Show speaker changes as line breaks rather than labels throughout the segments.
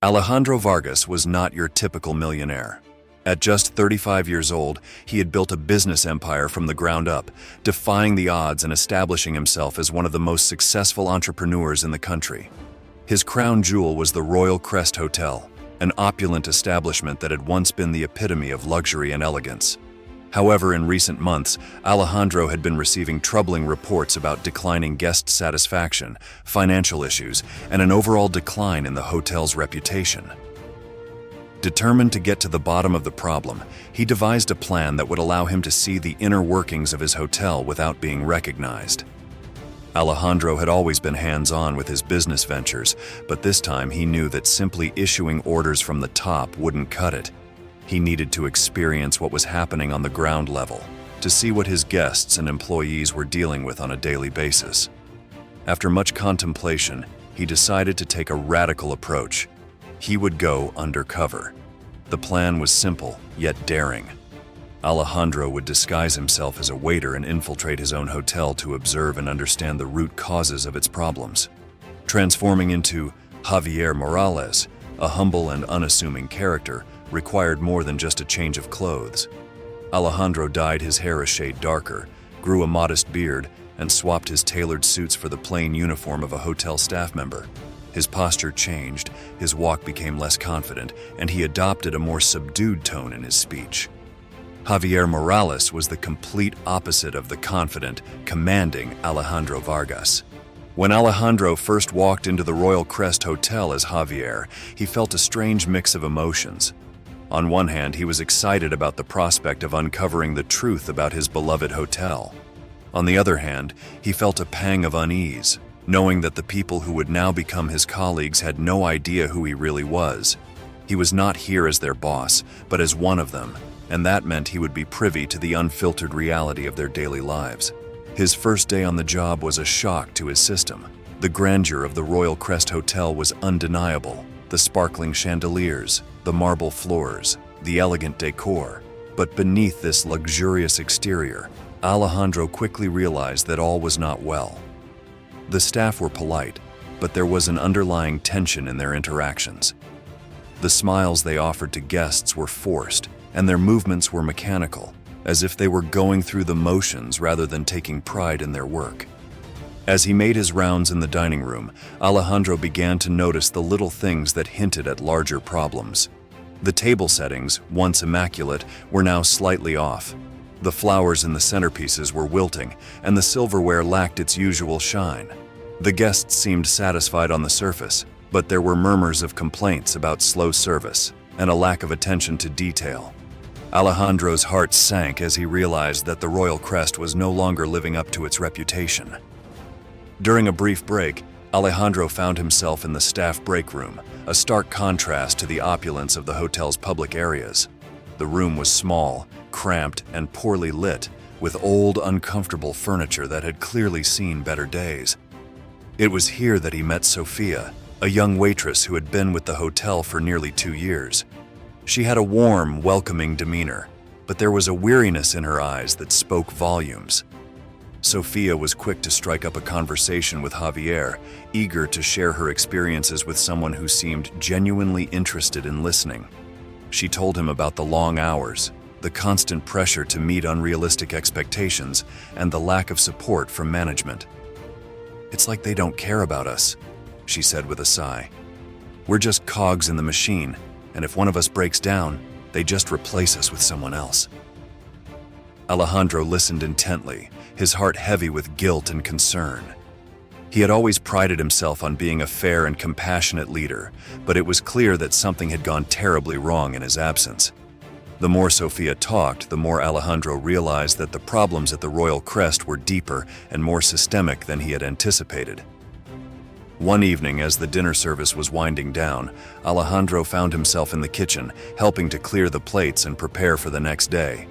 Alejandro Vargas was not your typical millionaire. At just 35 years old, he had built a business empire from the ground up, defying the odds and establishing himself as one of the most successful entrepreneurs in the country. His crown jewel was the Royal Crest Hotel, an opulent establishment that had once been the epitome of luxury and elegance. However, in recent months, Alejandro had been receiving troubling reports about declining guest satisfaction, financial issues, and an overall decline in the hotel's reputation. Determined to get to the bottom of the problem, he devised a plan that would allow him to see the inner workings of his hotel without being recognized. Alejandro had always been hands-on with his business ventures, but this time he knew that simply issuing orders from the top wouldn't cut it. He needed to experience what was happening on the ground level, to see what his guests and employees were dealing with on a daily basis. After much contemplation, he decided to take a radical approach. He would go undercover. The plan was simple, yet daring. Alejandro would disguise himself as a waiter and infiltrate his own hotel to observe and understand the root causes of its problems. Transforming into Javier Morales, a humble and unassuming character, required more than just a change of clothes. Alejandro dyed his hair a shade darker, grew a modest beard, and swapped his tailored suits for the plain uniform of a hotel staff member. His posture changed, his walk became less confident, and he adopted a more subdued tone in his speech. Javier Morales was the complete opposite of the confident, commanding Alejandro Vargas. When Alejandro first walked into the Royal Crest Hotel as Javier, he felt a strange mix of emotions. On one hand, he was excited about the prospect of uncovering the truth about his beloved hotel. On the other hand, he felt a pang of unease, knowing that the people who would now become his colleagues had no idea who he really was. He was not here as their boss, but as one of them, and that meant he would be privy to the unfiltered reality of their daily lives. His first day on the job was a shock to his system. The grandeur of the Royal Crest Hotel was undeniable. The sparkling chandeliers, the marble floors, the elegant decor. But beneath this luxurious exterior, Alejandro quickly realized that all was not well. The staff were polite, but there was an underlying tension in their interactions. The smiles they offered to guests were forced, and their movements were mechanical, as if they were going through the motions rather than taking pride in their work. As he made his rounds in the dining room, Alejandro began to notice the little things that hinted at larger problems. The table settings, once immaculate, were now slightly off. The flowers in the centerpieces were wilting, and the silverware lacked its usual shine. The guests seemed satisfied on the surface, but there were murmurs of complaints about slow service and a lack of attention to detail. Alejandro's heart sank as he realized that the Royal Crest was no longer living up to its reputation. During a brief break, Alejandro found himself in the staff break room, a stark contrast to the opulence of the hotel's public areas. The room was small, cramped, and poorly lit, with old, uncomfortable furniture that had clearly seen better days. It was here that he met Sophia, a young waitress who had been with the hotel for nearly 2 years. She had a warm, welcoming demeanor, but there was a weariness in her eyes that spoke volumes. Sophia was quick to strike up a conversation with Javier, eager to share her experiences with someone who seemed genuinely interested in listening. She told him about the long hours, the constant pressure to meet unrealistic expectations, and the lack of support from management. "It's like they don't care about us," she said with a sigh. "We're just cogs in the machine, and if one of us breaks down, they just replace us with someone else." Alejandro listened intently, his heart heavy with guilt and concern. He had always prided himself on being a fair and compassionate leader, but it was clear that something had gone terribly wrong in his absence. The more Sophia talked, the more Alejandro realized that the problems at the Royal Crest were deeper and more systemic than he had anticipated. One evening, as the dinner service was winding down, Alejandro found himself in the kitchen, helping to clear the plates and prepare for the next day.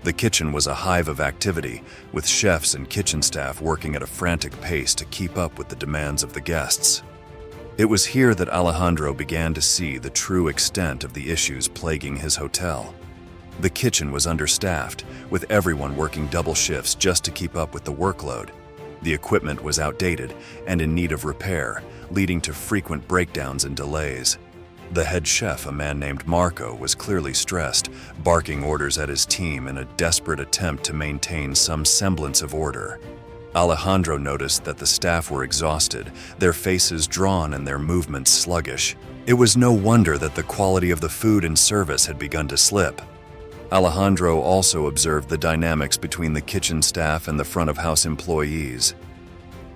The kitchen was a hive of activity, with chefs and kitchen staff working at a frantic pace to keep up with the demands of the guests. It was here that Alejandro began to see the true extent of the issues plaguing his hotel. The kitchen was understaffed, with everyone working double shifts just to keep up with the workload. The equipment was outdated and in need of repair, leading to frequent breakdowns and delays. The head chef, a man named Marco, was clearly stressed, barking orders at his team in a desperate attempt to maintain some semblance of order. Alejandro noticed that the staff were exhausted, their faces drawn and their movements sluggish. It was no wonder that the quality of the food and service had begun to slip. Alejandro also observed the dynamics between the kitchen staff and the front-of-house employees.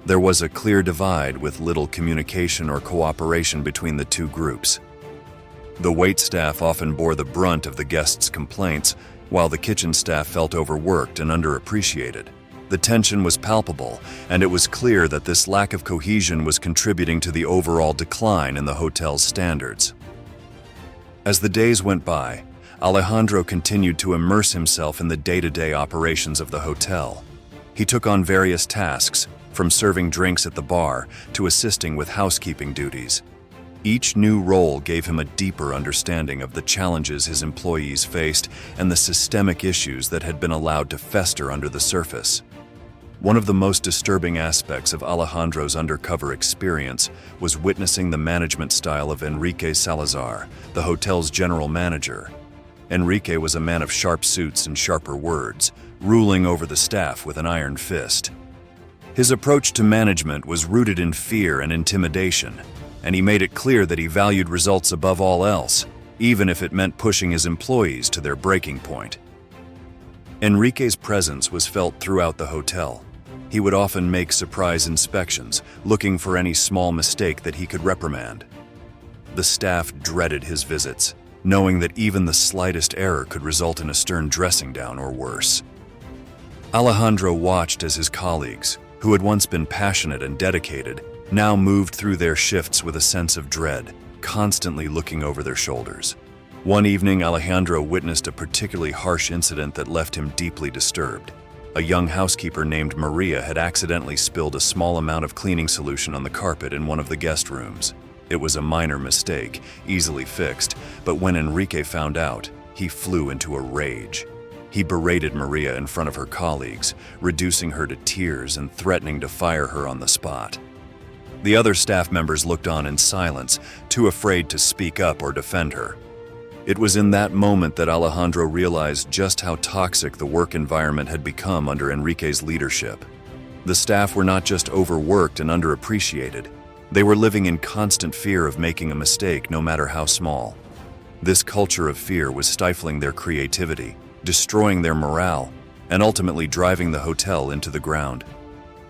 There was a clear divide with little communication or cooperation between the two groups. The waitstaff often bore the brunt of the guests' complaints, while the kitchen staff felt overworked and underappreciated. The tension was palpable, and it was clear that this lack of cohesion was contributing to the overall decline in the hotel's standards. As the days went by, Alejandro continued to immerse himself in the day-to-day operations of the hotel. He took on various tasks, from serving drinks at the bar to assisting with housekeeping duties. Each new role gave him a deeper understanding of the challenges his employees faced and the systemic issues that had been allowed to fester under the surface. One of the most disturbing aspects of Alejandro's undercover experience was witnessing the management style of Enrique Salazar, the hotel's general manager. Enrique was a man of sharp suits and sharper words, ruling over the staff with an iron fist. His approach to management was rooted in fear and intimidation, and he made it clear that he valued results above all else, even if it meant pushing his employees to their breaking point. Enrique's presence was felt throughout the hotel. He would often make surprise inspections, looking for any small mistake that he could reprimand. The staff dreaded his visits, knowing that even the slightest error could result in a stern dressing down or worse. Alejandro watched as his colleagues, who had once been passionate and dedicated, now moved through their shifts with a sense of dread, constantly looking over their shoulders. One evening, Alejandro witnessed a particularly harsh incident that left him deeply disturbed. A young housekeeper named Maria had accidentally spilled a small amount of cleaning solution on the carpet in one of the guest rooms. It was a minor mistake, easily fixed, but when Enrique found out, he flew into a rage. He berated Maria in front of her colleagues, reducing her to tears and threatening to fire her on the spot. The other staff members looked on in silence, too afraid to speak up or defend her. It was in that moment that Alejandro realized just how toxic the work environment had become under Enrique's leadership. The staff were not just overworked and underappreciated, they were living in constant fear of making a mistake, no matter how small. This culture of fear was stifling their creativity, destroying their morale, and ultimately driving the hotel into the ground.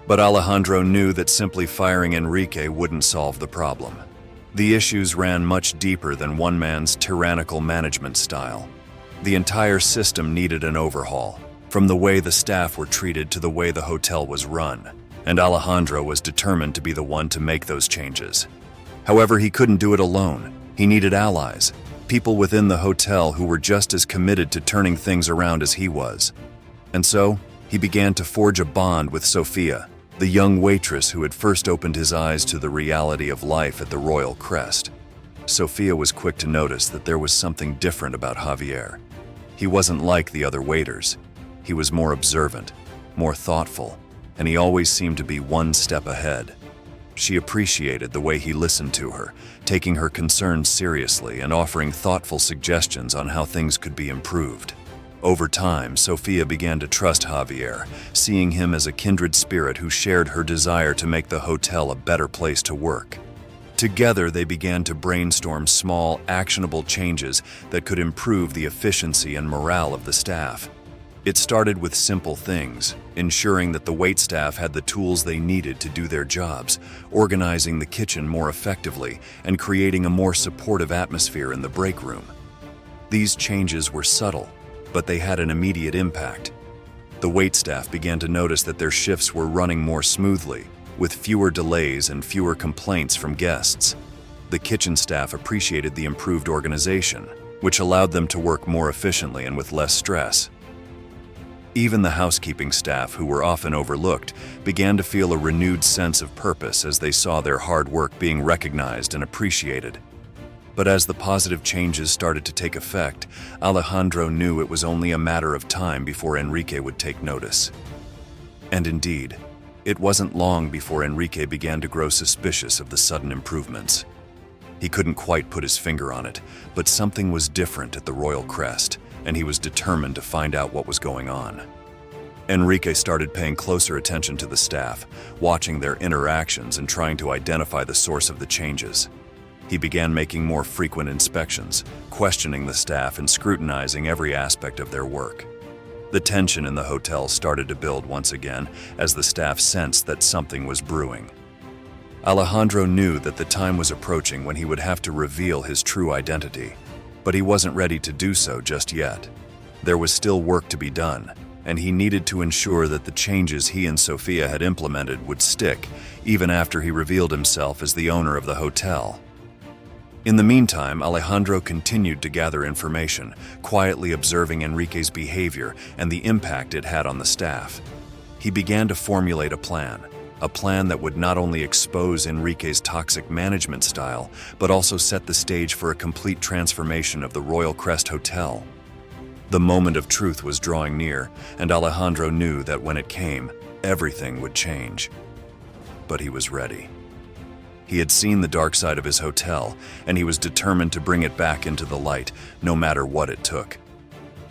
But Alejandro knew that simply firing Enrique wouldn't solve the problem. The issues ran much deeper than one man's tyrannical management style. The entire system needed an overhaul, from the way the staff were treated to the way the hotel was run, and Alejandro was determined to be the one to make those changes. However, he couldn't do it alone. He needed allies, people within the hotel who were just as committed to turning things around as he was. And so, he began to forge a bond with Sofia, the young waitress who had first opened his eyes to the reality of life at the Royal Crest. Sofia was quick to notice that there was something different about Javier. He wasn't like the other waiters. He was more observant, more thoughtful, and he always seemed to be one step ahead. She appreciated the way he listened to her, taking her concerns seriously and offering thoughtful suggestions on how things could be improved. Over time, Sofia began to trust Javier, seeing him as a kindred spirit who shared her desire to make the hotel a better place to work. Together, they began to brainstorm small, actionable changes that could improve the efficiency and morale of the staff. It started with simple things, ensuring that the waitstaff had the tools they needed to do their jobs, organizing the kitchen more effectively, and creating a more supportive atmosphere in the break room. These changes were subtle, but they had an immediate impact. The waitstaff began to notice that their shifts were running more smoothly, with fewer delays and fewer complaints from guests. The kitchen staff appreciated the improved organization, which allowed them to work more efficiently and with less stress. Even the housekeeping staff, who were often overlooked, began to feel a renewed sense of purpose as they saw their hard work being recognized and appreciated. But as the positive changes started to take effect, Alejandro knew it was only a matter of time before Enrique would take notice. And indeed, it wasn't long before Enrique began to grow suspicious of the sudden improvements. He couldn't quite put his finger on it, but something was different at the Royal Crest, and he was determined to find out what was going on. Enrique started paying closer attention to the staff, watching their interactions and trying to identify the source of the changes. He began making more frequent inspections, questioning the staff and scrutinizing every aspect of their work. The tension in the hotel started to build once again as the staff sensed that something was brewing. Alejandro knew that the time was approaching when he would have to reveal his true identity, but he wasn't ready to do so just yet. There was still work to be done, and he needed to ensure that the changes he and Sofia had implemented would stick, even after he revealed himself as the owner of the hotel. In the meantime, Alejandro continued to gather information, quietly observing Enrique's behavior and the impact it had on the staff. He began to formulate a plan that would not only expose Enrique's toxic management style, but also set the stage for a complete transformation of the Royal Crest Hotel. The moment of truth was drawing near, and Alejandro knew that when it came, everything would change. But he was ready. He had seen the dark side of his hotel, and he was determined to bring it back into the light, no matter what it took.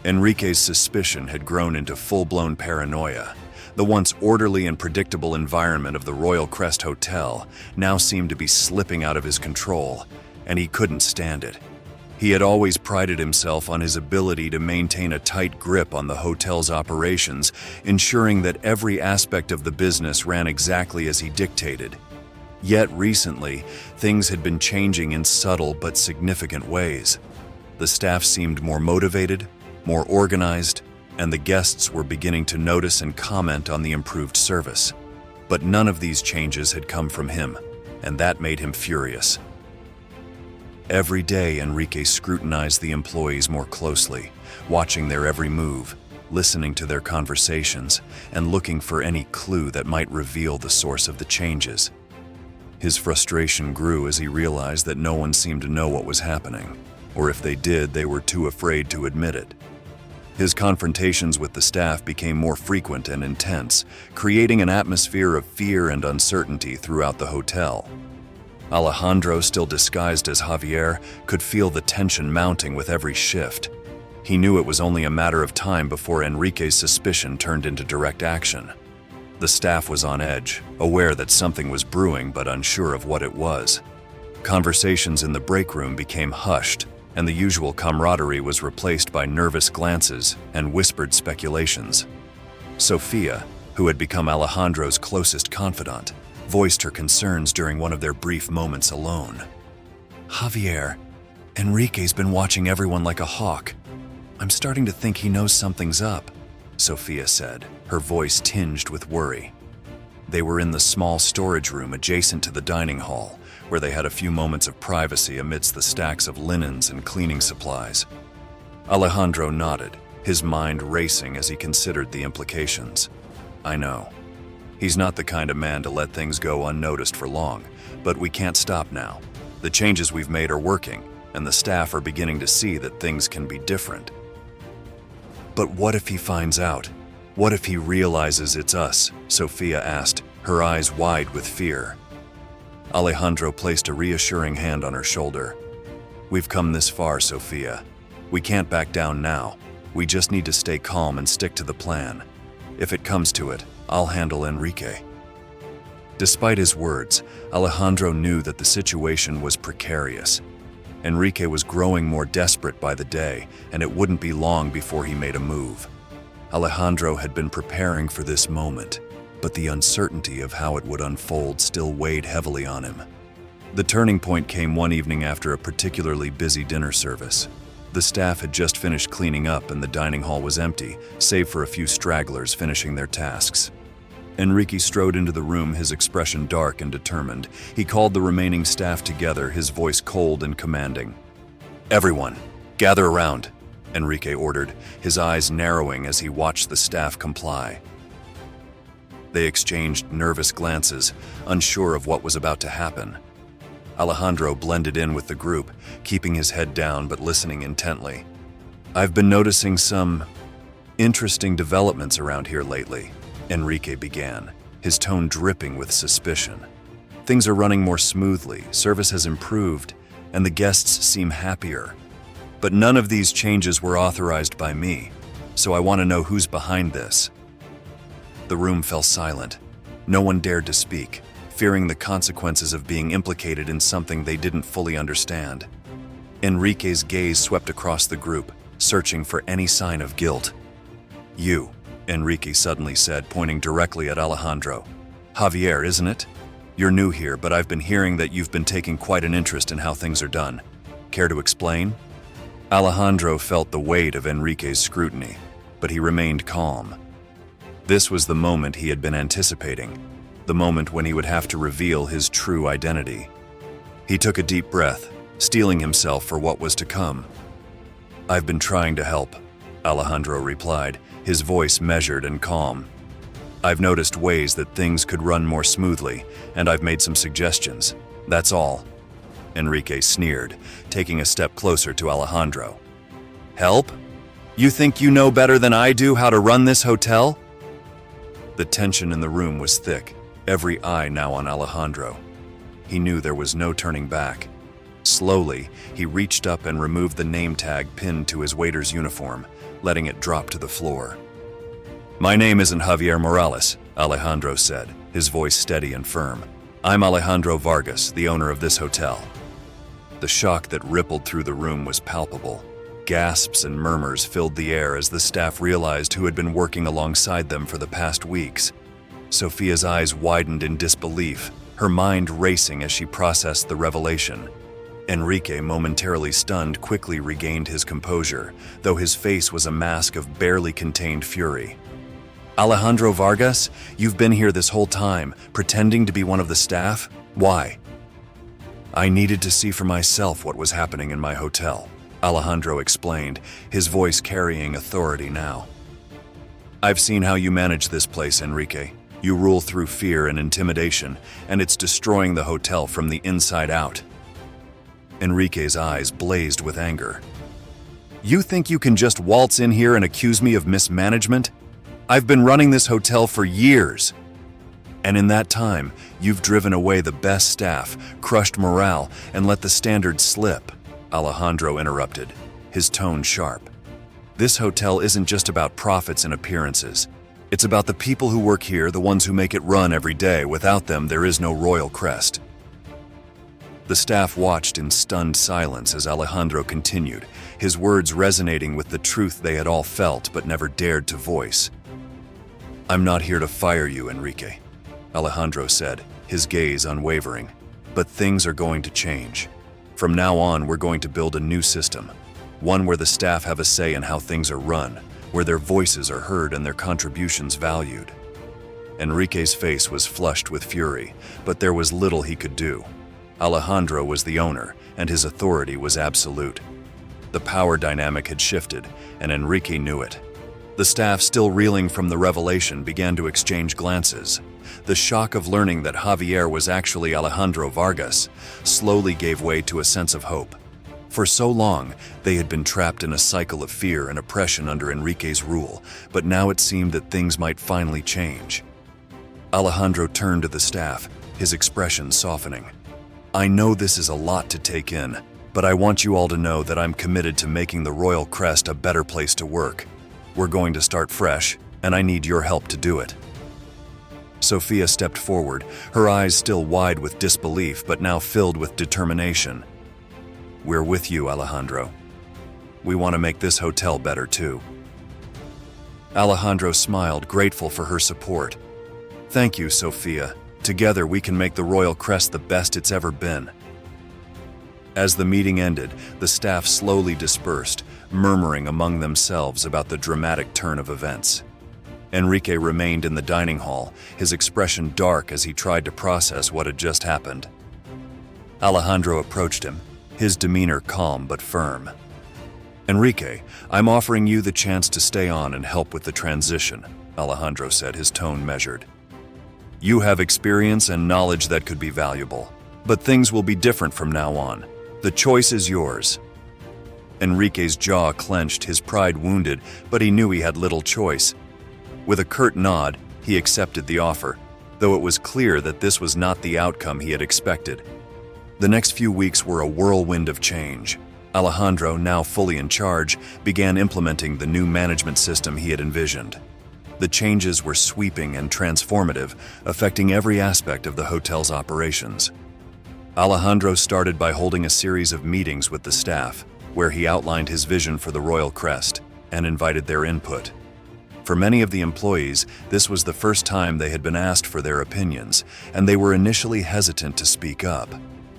Enrique's suspicion had grown into full-blown paranoia. The once orderly and predictable environment of the Royal Crest Hotel now seemed to be slipping out of his control, and he couldn't stand it. He had always prided himself on his ability to maintain a tight grip on the hotel's operations, ensuring that every aspect of the business ran exactly as he dictated. Yet recently, things had been changing in subtle but significant ways. The staff seemed more motivated, more organized, and the guests were beginning to notice and comment on the improved service. But none of these changes had come from him, and that made him furious. Every day, Enrique scrutinized the employees more closely, watching their every move, listening to their conversations, and looking for any clue that might reveal the source of the changes. His frustration grew as he realized that no one seemed to know what was happening, or if they did, they were too afraid to admit it. His confrontations with the staff became more frequent and intense, creating an atmosphere of fear and uncertainty throughout the hotel. Alejandro, still disguised as Javier, could feel the tension mounting with every shift. He knew it was only a matter of time before Enrique's suspicion turned into direct action. The staff was on edge, aware that something was brewing but unsure of what it was. Conversations in the break room became hushed, and the usual camaraderie was replaced by nervous glances and whispered speculations. Sofia, who had become Alejandro's closest confidant, voiced her concerns during one of their brief moments alone. "Javier, Enrique's been watching everyone like a hawk. I'm starting to think he knows something's up," Sofia said, her voice tinged with worry. They were in the small storage room adjacent to the dining hall, where they had a few moments of privacy amidst the stacks of linens and cleaning supplies. Alejandro nodded, his mind racing as he considered the implications. "I know. He's not the kind of man to let things go unnoticed for long, but we can't stop now. The changes we've made are working, and the staff are beginning to see that things can be different." "But what if he finds out? What if he realizes it's us?" Sofia asked, her eyes wide with fear. Alejandro placed a reassuring hand on her shoulder. "We've come this far, Sofia. We can't back down now. We just need to stay calm and stick to the plan. If it comes to it, I'll handle Enrique." Despite his words, Alejandro knew that the situation was precarious. Enrique was growing more desperate by the day, and it wouldn't be long before he made a move. Alejandro had been preparing for this moment, but the uncertainty of how it would unfold still weighed heavily on him. The turning point came one evening after a particularly busy dinner service. The staff had just finished cleaning up and the dining hall was empty, save for a few stragglers finishing their tasks. Enrique strode into the room, his expression dark and determined. He called the remaining staff together, his voice cold and commanding. "Everyone, gather around," Enrique ordered, his eyes narrowing as he watched the staff comply. They exchanged nervous glances, unsure of what was about to happen. Alejandro blended in with the group, keeping his head down but listening intently. "I've been noticing some interesting developments around here lately," Enrique began, his tone dripping with suspicion. "Things are running more smoothly, service has improved, and the guests seem happier. But none of these changes were authorized by me, so I want to know who's behind this." The room fell silent. No one dared to speak, fearing the consequences of being implicated in something they didn't fully understand. Enrique's gaze swept across the group, searching for any sign of guilt. "You," Enrique suddenly said, pointing directly at Alejandro. "Javier, isn't it? You're new here, but I've been hearing that you've been taking quite an interest in how things are done. Care to explain?" Alejandro felt the weight of Enrique's scrutiny, but he remained calm. This was the moment he had been anticipating, the moment when he would have to reveal his true identity. He took a deep breath, steeling himself for what was to come. "I've been trying to help," Alejandro replied, his voice measured and calm. "I've noticed ways that things could run more smoothly, and I've made some suggestions. That's all." Enrique sneered, taking a step closer to Alejandro. "Help? You think you know better than I do how to run this hotel?" The tension in the room was thick, every eye now on Alejandro. He knew there was no turning back. Slowly, he reached up and removed the name tag pinned to his waiter's uniform, letting it drop to the floor. "My name isn't Javier Morales," Alejandro said, his voice steady and firm. "I'm Alejandro Vargas, the owner of this hotel." The shock that rippled through the room was palpable. Gasps and murmurs filled the air as the staff realized who had been working alongside them for the past weeks. Sophia's eyes widened in disbelief, her mind racing as she processed the revelation. Enrique, momentarily stunned, quickly regained his composure, though his face was a mask of barely contained fury. "Alejandro Vargas, you've been here this whole time, pretending to be one of the staff? Why?" "I needed to see for myself what was happening in my hotel," Alejandro explained, his voice carrying authority now. "I've seen how you manage this place, Enrique. You rule through fear and intimidation, and it's destroying the hotel from the inside out." Enrique's eyes blazed with anger. "You think you can just waltz in here and accuse me of mismanagement? I've been running this hotel for years. And in that time, you've driven away the best staff, crushed morale, and let the standards slip," Alejandro interrupted, his tone sharp. "This hotel isn't just about profits and appearances. It's about the people who work here, the ones who make it run every day. Without them, there is no royal crest." The staff watched in stunned silence as Alejandro continued, his words resonating with the truth they had all felt but never dared to voice. "I'm not here to fire you, Enrique," Alejandro said, his gaze unwavering. "But things are going to change. From now on, we're going to build a new system, one where the staff have a say in how things are run, where their voices are heard and their contributions valued." Enrique's face was flushed with fury, but there was little he could do. Alejandro was the owner, and his authority was absolute. The power dynamic had shifted, and Enrique knew it. The staff, still reeling from the revelation, began to exchange glances. The shock of learning that Javier was actually Alejandro Vargas slowly gave way to a sense of hope. For so long, they had been trapped in a cycle of fear and oppression under Enrique's rule, but now it seemed that things might finally change. Alejandro turned to the staff, his expression softening. "I know this is a lot to take in, but I want you all to know that I'm committed to making the Royal Crest a better place to work. We're going to start fresh, and I need your help to do it." Sophia stepped forward, her eyes still wide with disbelief but now filled with determination. "We're with you, Alejandro. We want to make this hotel better too." Alejandro smiled, grateful for her support. "Thank you, Sophia. Together we can make the Royal Crest the best it's ever been." As the meeting ended, the staff slowly dispersed, murmuring among themselves about the dramatic turn of events. Enrique remained in the dining hall, his expression dark as he tried to process what had just happened. Alejandro approached him, his demeanor calm but firm. "Enrique, I'm offering you the chance to stay on and help with the transition," Alejandro said, his tone measured. "You have experience and knowledge that could be valuable, but things will be different from now on. The choice is yours." Enrique's jaw clenched, his pride wounded, but he knew he had little choice. With a curt nod, he accepted the offer, though it was clear that this was not the outcome he had expected. The next few weeks were a whirlwind of change. Alejandro, now fully in charge, began implementing the new management system he had envisioned. The changes were sweeping and transformative, affecting every aspect of the hotel's operations. Alejandro started by holding a series of meetings with the staff, where he outlined his vision for the Royal Crest and invited their input. For many of the employees, this was the first time they had been asked for their opinions, and they were initially hesitant to speak up.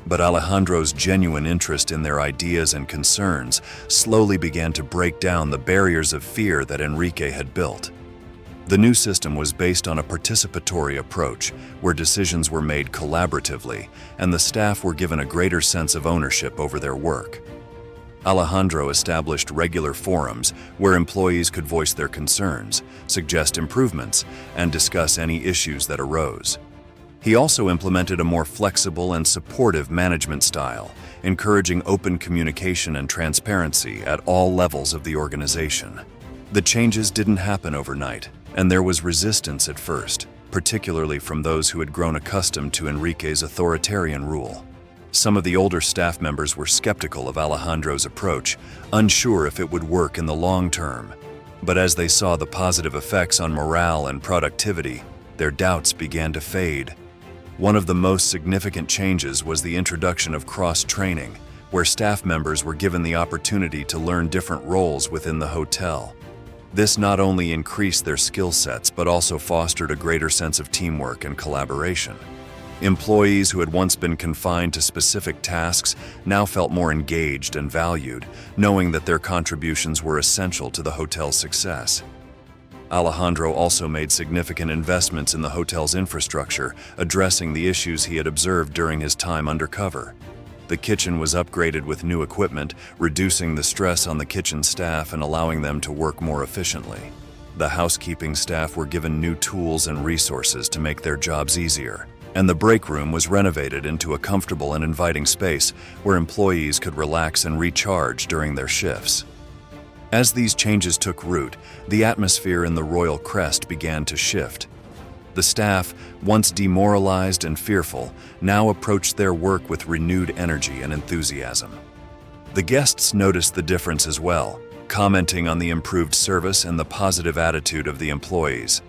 But Alejandro's genuine interest in their ideas and concerns slowly began to break down the barriers of fear that Enrique had built. The new system was based on a participatory approach, where decisions were made collaboratively, and the staff were given a greater sense of ownership over their work. Alejandro established regular forums where employees could voice their concerns, suggest improvements, and discuss any issues that arose. He also implemented a more flexible and supportive management style, encouraging open communication and transparency at all levels of the organization. The changes didn't happen overnight, and there was resistance at first, particularly from those who had grown accustomed to Enrique's authoritarian rule. Some of the older staff members were skeptical of Alejandro's approach, unsure if it would work in the long term. But as they saw the positive effects on morale and productivity, their doubts began to fade. One of the most significant changes was the introduction of cross-training, where staff members were given the opportunity to learn different roles within the hotel. This not only increased their skill sets, but also fostered a greater sense of teamwork and collaboration. Employees who had once been confined to specific tasks now felt more engaged and valued, knowing that their contributions were essential to the hotel's success. Alejandro also made significant investments in the hotel's infrastructure, addressing the issues he had observed during his time undercover. The kitchen was upgraded with new equipment, reducing the stress on the kitchen staff and allowing them to work more efficiently. The housekeeping staff were given new tools and resources to make their jobs easier, and the break room was renovated into a comfortable and inviting space where employees could relax and recharge during their shifts. As these changes took root, the atmosphere in the Royal Crest began to shift. The staff, once demoralized and fearful, now approached their work with renewed energy and enthusiasm. The guests noticed the difference as well, commenting on the improved service and the positive attitude of the employees.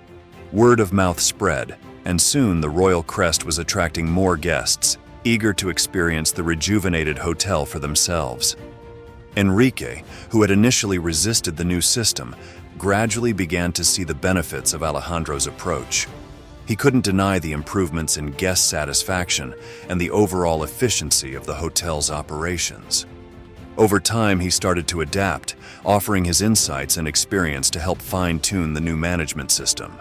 Word of mouth spread, and soon the Royal Crest was attracting more guests, eager to experience the rejuvenated hotel for themselves. Enrique, who had initially resisted the new system, gradually began to see the benefits of Alejandro's approach. He couldn't deny the improvements in guest satisfaction and the overall efficiency of the hotel's operations. Over time, he started to adapt, offering his insights and experience to help fine-tune the new management system.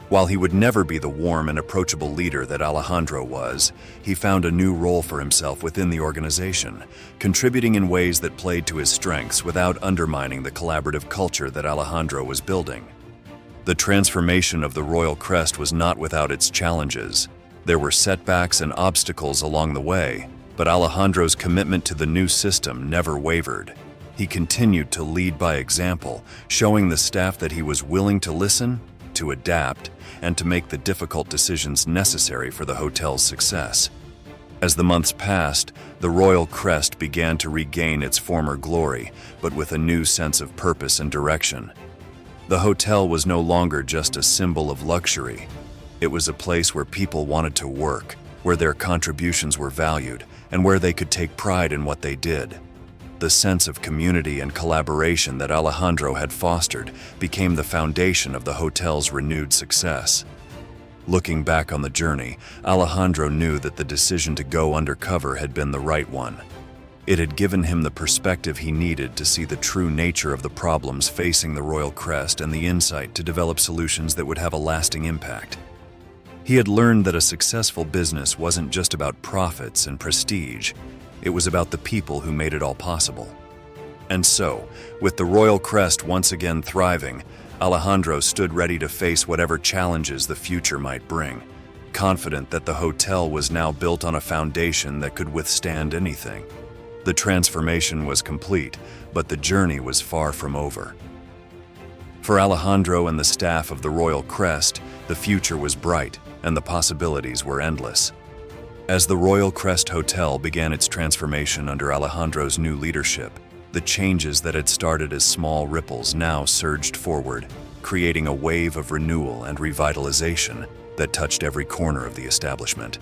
While he would never be the warm and approachable leader that Alejandro was, he found a new role for himself within the organization, contributing in ways that played to his strengths without undermining the collaborative culture that Alejandro was building. The transformation of the Royal Crest was not without its challenges. There were setbacks and obstacles along the way, but Alejandro's commitment to the new system never wavered. He continued to lead by example, showing the staff that he was willing to listen, to adapt, and to make the difficult decisions necessary for the hotel's success. As the months passed, the Royal Crest began to regain its former glory, but with a new sense of purpose and direction. The hotel was no longer just a symbol of luxury. It was a place where people wanted to work, where their contributions were valued, and where they could take pride in what they did. The sense of community and collaboration that Alejandro had fostered became the foundation of the hotel's renewed success. Looking back on the journey, Alejandro knew that the decision to go undercover had been the right one. It had given him the perspective he needed to see the true nature of the problems facing the Royal Crest and the insight to develop solutions that would have a lasting impact. He had learned that a successful business wasn't just about profits and prestige. It was about the people who made it all possible. And so, with the Royal Crest once again thriving, Alejandro stood ready to face whatever challenges the future might bring, confident that the hotel was now built on a foundation that could withstand anything. The transformation was complete, but the journey was far from over. For Alejandro and the staff of the Royal Crest, the future was bright and the possibilities were endless. As the Royal Crest Hotel began its transformation under Alejandro's new leadership, the changes that had started as small ripples now surged forward, creating a wave of renewal and revitalization that touched every corner of the establishment.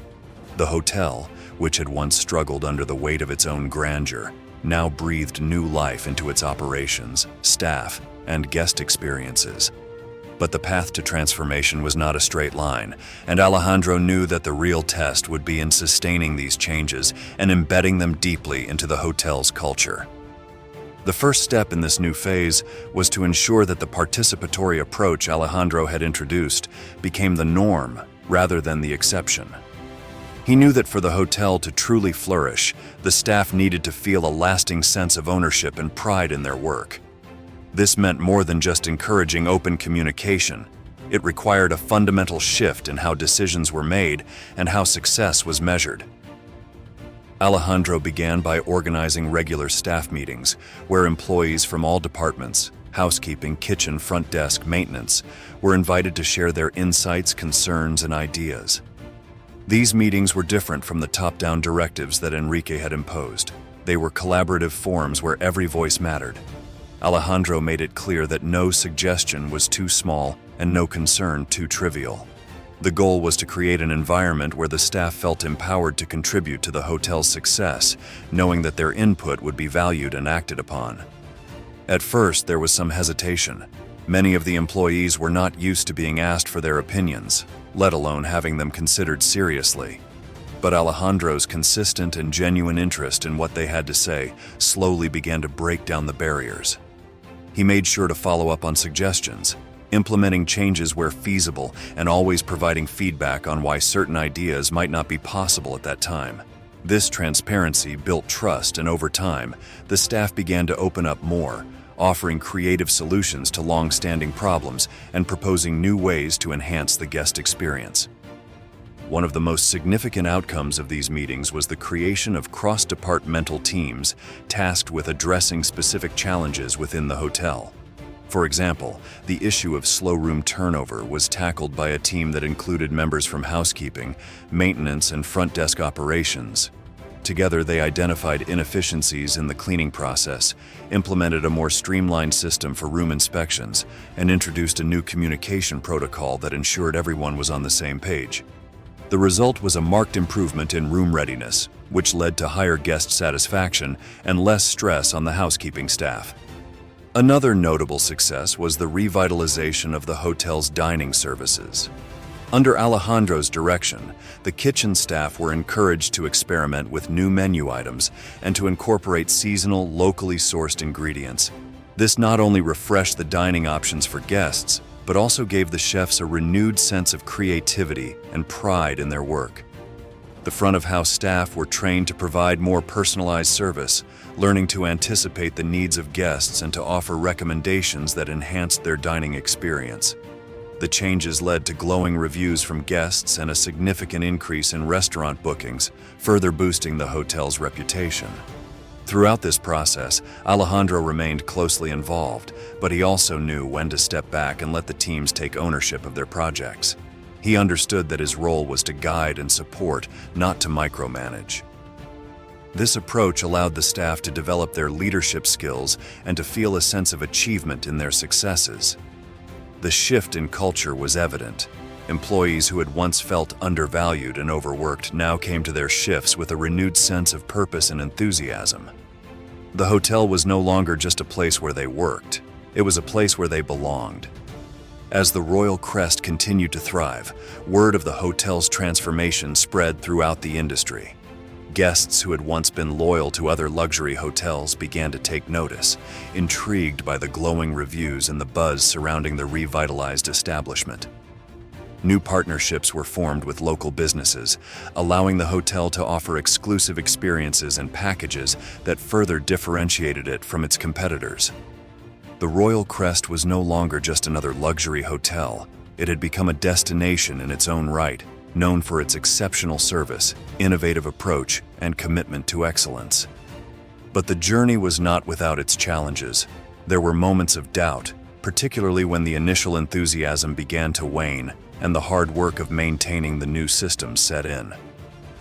The hotel, which had once struggled under the weight of its own grandeur, now breathed new life into its operations, staff, and guest experiences. But the path to transformation was not a straight line, and Alejandro knew that the real test would be in sustaining these changes and embedding them deeply into the hotel's culture. The first step in this new phase was to ensure that the participatory approach Alejandro had introduced became the norm rather than the exception. He knew that for the hotel to truly flourish, the staff needed to feel a lasting sense of ownership and pride in their work. This meant more than just encouraging open communication. It required a fundamental shift in how decisions were made and how success was measured. Alejandro began by organizing regular staff meetings, where employees from all departments, housekeeping, kitchen, front desk, maintenance, were invited to share their insights, concerns, and ideas. These meetings were different from the top-down directives that Enrique had imposed. They were collaborative forums where every voice mattered. Alejandro made it clear that no suggestion was too small and no concern too trivial. The goal was to create an environment where the staff felt empowered to contribute to the hotel's success, knowing that their input would be valued and acted upon. At first, there was some hesitation. Many of the employees were not used to being asked for their opinions, let alone having them considered seriously. But Alejandro's consistent and genuine interest in what they had to say slowly began to break down the barriers. He made sure to follow up on suggestions, implementing changes where feasible and always providing feedback on why certain ideas might not be possible at that time. This transparency built trust, and over time, the staff began to open up more, offering creative solutions to long-standing problems and proposing new ways to enhance the guest experience. One of the most significant outcomes of these meetings was the creation of cross-departmental teams tasked with addressing specific challenges within the hotel. For example, the issue of slow room turnover was tackled by a team that included members from housekeeping, maintenance, and front desk operations. Together, they identified inefficiencies in the cleaning process, implemented a more streamlined system for room inspections, and introduced a new communication protocol that ensured everyone was on the same page. The result was a marked improvement in room readiness, which led to higher guest satisfaction and less stress on the housekeeping staff. Another notable success was the revitalization of the hotel's dining services. Under Alejandro's direction, the kitchen staff were encouraged to experiment with new menu items and to incorporate seasonal, locally sourced ingredients. This not only refreshed the dining options for guests, but also gave the chefs a renewed sense of creativity and pride in their work. The front-of-house staff were trained to provide more personalized service, learning to anticipate the needs of guests and to offer recommendations that enhanced their dining experience. The changes led to glowing reviews from guests and a significant increase in restaurant bookings, further boosting the hotel's reputation. Throughout this process, Alejandro remained closely involved, but he also knew when to step back and let the teams take ownership of their projects. He understood that his role was to guide and support, not to micromanage. This approach allowed the staff to develop their leadership skills and to feel a sense of achievement in their successes. The shift in culture was evident. Employees who had once felt undervalued and overworked now came to their shifts with a renewed sense of purpose and enthusiasm. The hotel was no longer just a place where they worked. It was a place where they belonged. As the Royal Crest continued to thrive, word of the hotel's transformation spread throughout the industry. Guests who had once been loyal to other luxury hotels began to take notice, intrigued by the glowing reviews and the buzz surrounding the revitalized establishment. New partnerships were formed with local businesses, allowing the hotel to offer exclusive experiences and packages that further differentiated it from its competitors. The Royal Crest was no longer just another luxury hotel. It had become a destination in its own right, known for its exceptional service, innovative approach, and commitment to excellence. But the journey was not without its challenges. There were moments of doubt, particularly when the initial enthusiasm began to wane and the hard work of maintaining the new systems set in.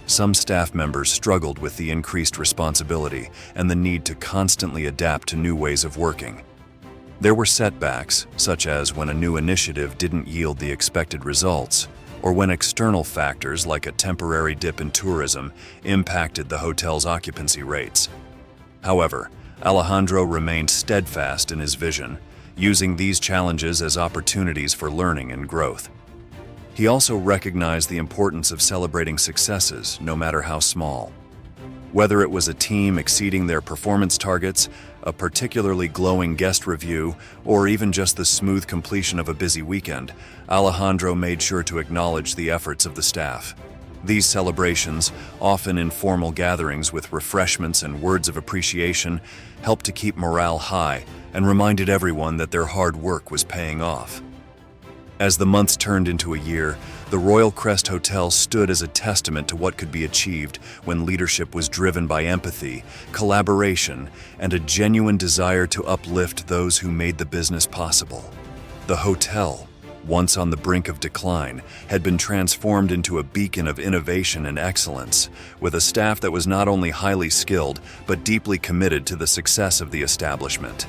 Some staff members struggled with the increased responsibility and the need to constantly adapt to new ways of working. There were setbacks, such as when a new initiative didn't yield the expected results, or when external factors like a temporary dip in tourism impacted the hotel's occupancy rates. However, Alejandro remained steadfast in his vision, using these challenges as opportunities for learning and growth. He also recognized the importance of celebrating successes, no matter how small. Whether it was a team exceeding their performance targets, a particularly glowing guest review, or even just the smooth completion of a busy weekend, Alejandro made sure to acknowledge the efforts of the staff. These celebrations, often informal gatherings with refreshments and words of appreciation, helped to keep morale high and reminded everyone that their hard work was paying off. As the months turned into a year, the Royal Crest Hotel stood as a testament to what could be achieved when leadership was driven by empathy, collaboration, and a genuine desire to uplift those who made the business possible. The hotel, once on the brink of decline, had been transformed into a beacon of innovation and excellence, with a staff that was not only highly skilled, but deeply committed to the success of the establishment.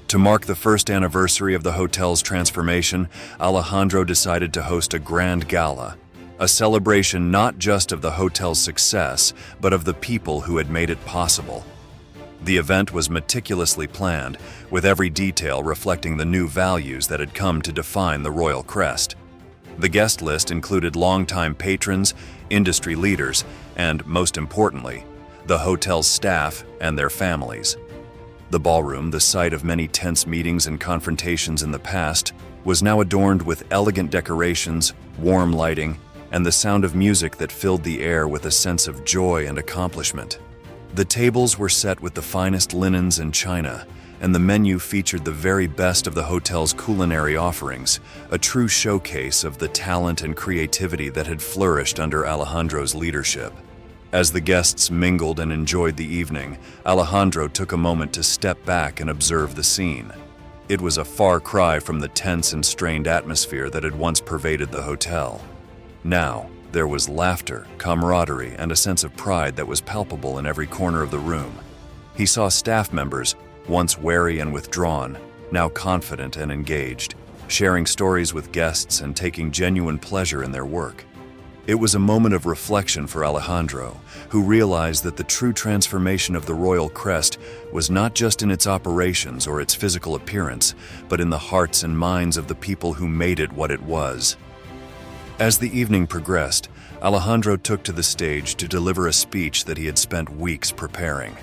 To mark the first anniversary of the hotel's transformation, Alejandro decided to host a grand gala, a celebration not just of the hotel's success, but of the people who had made it possible. The event was meticulously planned, with every detail reflecting the new values that had come to define the Royal Crest. The guest list included longtime patrons, industry leaders, and, most importantly, the hotel's staff and their families. The ballroom, the site of many tense meetings and confrontations in the past, was now adorned with elegant decorations, warm lighting, and the sound of music that filled the air with a sense of joy and accomplishment. The tables were set with the finest linens and china, and the menu featured the very best of the hotel's culinary offerings, a true showcase of the talent and creativity that had flourished under Alejandro's leadership. As the guests mingled and enjoyed the evening, Alejandro took a moment to step back and observe the scene. It was a far cry from the tense and strained atmosphere that had once pervaded the hotel. Now, there was laughter, camaraderie, and a sense of pride that was palpable in every corner of the room. He saw staff members, once wary and withdrawn, now confident and engaged, sharing stories with guests and taking genuine pleasure in their work. It was a moment of reflection for Alejandro, who realized that the true transformation of the Royal Crest was not just in its operations or its physical appearance, but in the hearts and minds of the people who made it what it was. As the evening progressed, Alejandro took to the stage to deliver a speech that he had spent weeks preparing.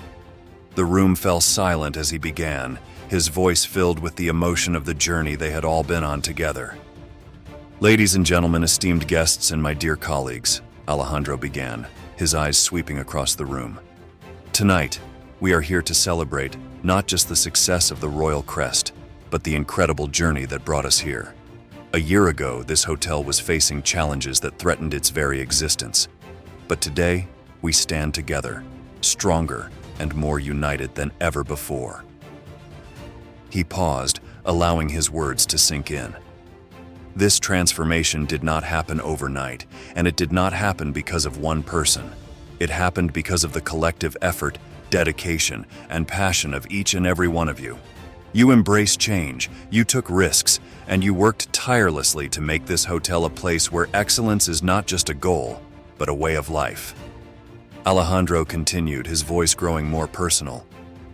The room fell silent as he began, his voice filled with the emotion of the journey they had all been on together. "Ladies and gentlemen, esteemed guests and my dear colleagues," Alejandro began, his eyes sweeping across the room. "Tonight, we are here to celebrate not just the success of the Royal Crest, but the incredible journey that brought us here. A year ago, this hotel was facing challenges that threatened its very existence. But today, we stand together, stronger and more united than ever before." He paused, allowing his words to sink in. This transformation did not happen overnight, and it did not happen because of one person. It happened because of the collective effort, dedication, and passion of each and every one of you. You embraced change, you took risks, and you worked tirelessly to make this hotel a place where excellence is not just a goal, but a way of life. Alejandro continued, his voice growing more personal.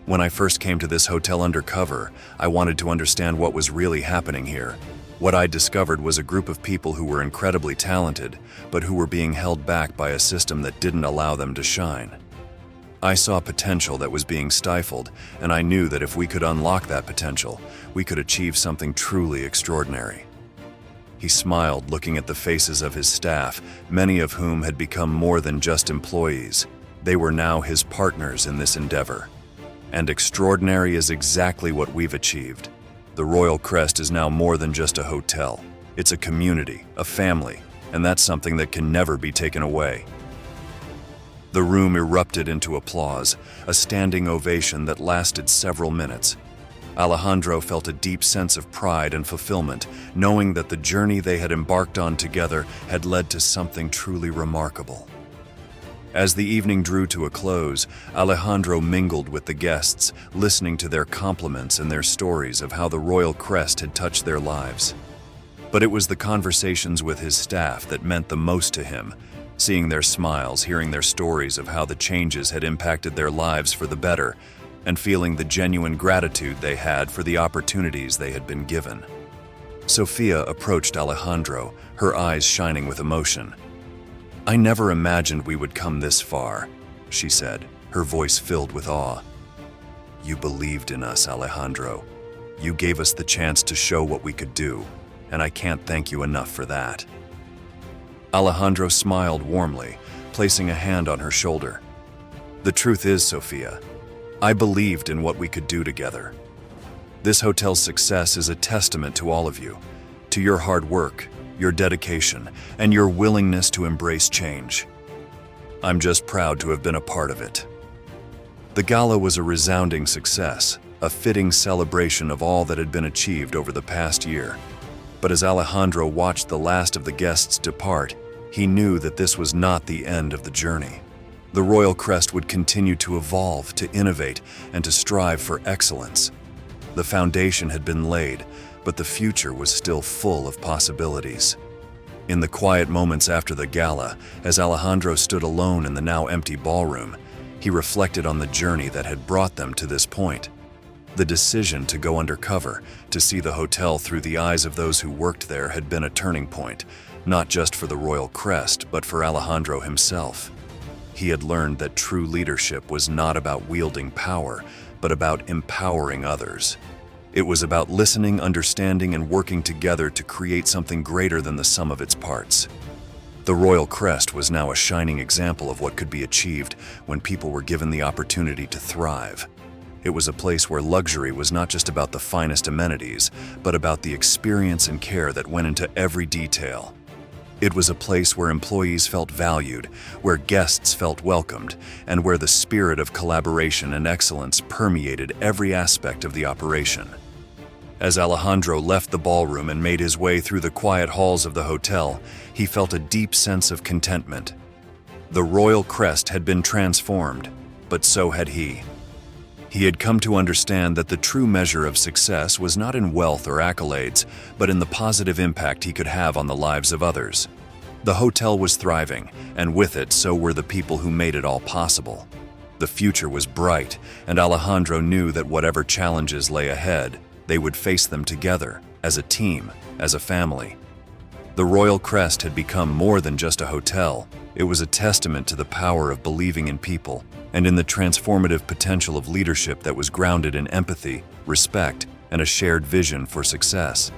"When I first came to this hotel Undercover, I wanted to understand what was really happening here. What I discovered was a group of people who were incredibly talented, but who were being held back by a system that didn't allow them to shine. I saw potential that was being stifled, and I knew that if we could unlock that potential, we could achieve something truly extraordinary." He smiled, looking at the faces of his staff, many of whom had become more than just employees. They were now his partners in this endeavor. And extraordinary is exactly what we've achieved. The Royal Crest is now more than just a hotel. It's a community, a family, and that's something that can never be taken away. The room erupted into applause, a standing ovation that lasted several minutes. Alejandro felt a deep sense of pride and fulfillment, knowing that the journey they had embarked on together had led to something truly remarkable. As the evening drew to a close, Alejandro mingled with the guests, listening to their compliments and their stories of how the royal crest had touched their lives. But it was the conversations with his staff that meant the most to him, seeing their smiles, hearing their stories of how the changes had impacted their lives for the better, and feeling the genuine gratitude they had for the opportunities they had been given. Sofia approached Alejandro, her eyes shining with emotion. "I never imagined we would come this far," she said, her voice filled with awe. "You believed in us, Alejandro. You gave us the chance to show what we could do, and I can't thank you enough for that." Alejandro smiled warmly, placing a hand on her shoulder. "The truth is, Sofia, I believed in what we could do together. This hotel's success is a testament to all of you, to your hard work, your dedication, and your willingness to embrace change. I'm just proud to have been a part of it." The gala was a resounding success, a fitting celebration of all that had been achieved over the past year. But as Alejandro watched the last of the guests depart, he knew that this was not the end of the journey. The royal crest would continue to evolve, to innovate, and to strive for excellence. The foundation had been laid, but the future was still full of possibilities. In the quiet moments after the gala, as Alejandro stood alone in the now empty ballroom, he reflected on the journey that had brought them to this point. The decision to go undercover, to see the hotel through the eyes of those who worked there, had been a turning point, not just for the royal crest, but for Alejandro himself. He had learned that true leadership was not about wielding power, but about empowering others. It was about listening, understanding, and working together to create something greater than the sum of its parts. The royal crest was now a shining example of what could be achieved when people were given the opportunity to thrive. It was a place where luxury was not just about the finest amenities, but about the experience and care that went into every detail. It was a place where employees felt valued, where guests felt welcomed, and where the spirit of collaboration and excellence permeated every aspect of the operation. As Alejandro left the ballroom and made his way through the quiet halls of the hotel, he felt a deep sense of contentment. The royal crest had been transformed, but so had he. He had come to understand that the true measure of success was not in wealth or accolades, but in the positive impact he could have on the lives of others. The hotel was thriving, and with it, so were the people who made it all possible. The future was bright, and Alejandro knew that whatever challenges lay ahead, they would face them together, as a team, as a family. The Royal Crest had become more than just a hotel. It was a testament to the power of believing in people and in the transformative potential of leadership that was grounded in empathy, respect, and a shared vision for success.